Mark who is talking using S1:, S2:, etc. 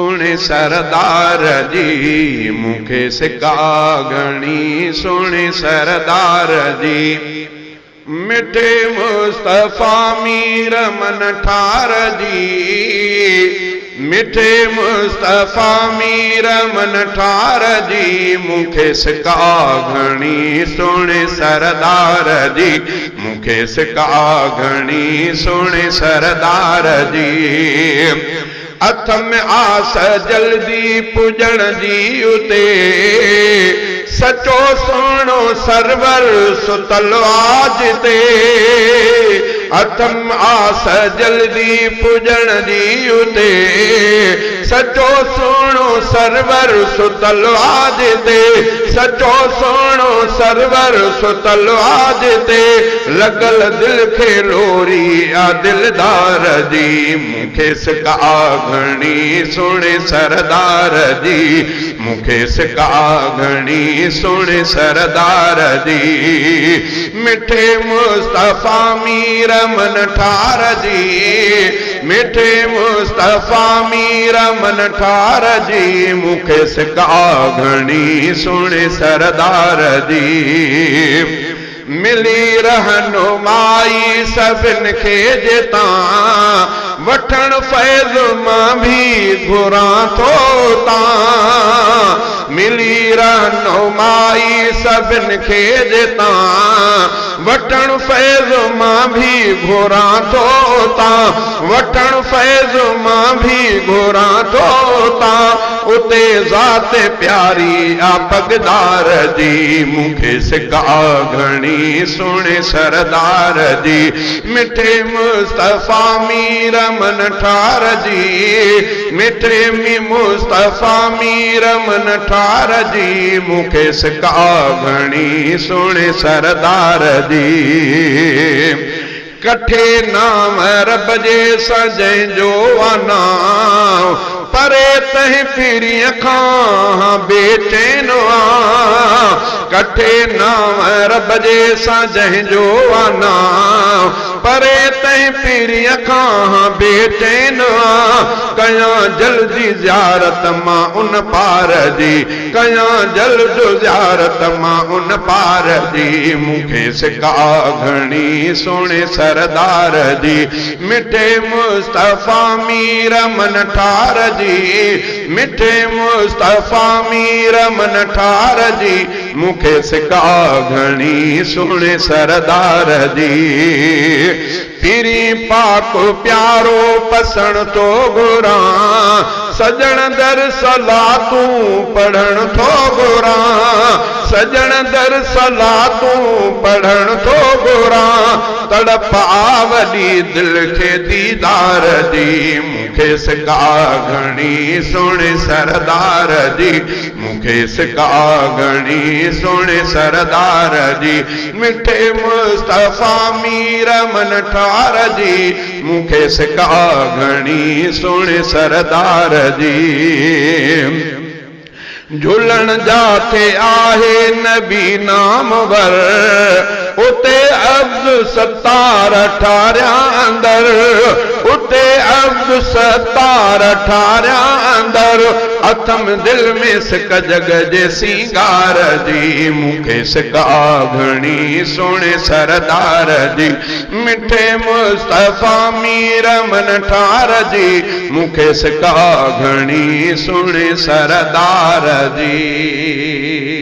S1: सुने सरदार जी मुखे सिका घणी सुने सरदार जी मिठे मुस्तफा मीर मन ठार जी मिठे मुस्तफा मीर मन ठार जी मुखे सिका घणी सुने सरदार जी मुखे सिका घणी सुने सरदार जी हथ में आस जल्दी पुजण जी उते सचो सोनो सरवर सुतल आज ते हथ में आस जल्दी पुजण जी उते सचो सोनो सरवर सुतल आज ते सचो सोनो सरवर सुतल आज ते लगल दिल खे लोरी आ दिलदार जी मुखे सिका घणी सुने सरदार जी मुखे सिका घणी सुने सरदार जी मिठे मुस्तफा मीर मन ठार जी मिठे मुस्तफा मीर मन ठार जी मुखे सिका घणी सुने सरदार जी मिली रहनुमाई सभिन खे जेता वठण फैज़ मां भी घुरां थो तां मिली रहनुमाई सभिन खे जेता वठण फैज़ मां भी घुरां थो तां वठण फैज़ मां भी घुरां थो तां उते ज़ात प्यारी आ पगदार जी मुखे सिका घणी सुने सरदार जी मिठे मुस्तफा मीर मन ठार जी मिठे मुस्तफा मीर मन ठार जी मुखे सिका घणी सुने सरदार जी कठे नाम रब जे सजन जो आना परे तह पीरी खां बेचैन कठे नाम रब जे सजन जो आना परे तह पीरी खां बेचैन कया जल्दी ज़ियारत मां उन पार जी कया जल्द ज़ियारत मां उन पार जी मुखे सिका घणी सुने सरदार जी मिठे मुस्तफा मीर मन ठार जी मिठे मुस्तफा मीर मन ठार जी मुखे सिका घणी सुने सरदार जी पीरी पाक प्यारो पसण तो घुरां सजण दर सलातूं पढ़ण थो घुरां सजण दर सलातूं पढ़ण थो घुरां तड़प आवली दिल खे दीदार जी मुखे सिका घणी सुने सरदार जी मुखे सिका घणी सुने सरदार जी मिठे मुस्तफा मीर मन ठार जी मुखे सिका घणी सुने सरदार जी झूलण जाते आहे नबी नामवर उते अब्द सत्तार ठारिया अंदर उते अब्द सत्तार ठारिया अंदर अथम दिल में सिक जग जे सिंगार जी मुखे सिका घणी सुने सरदार जी मिठे मुस्तफा मीर मन ठार जी मुखे सिका घणी सुने सरदार जी।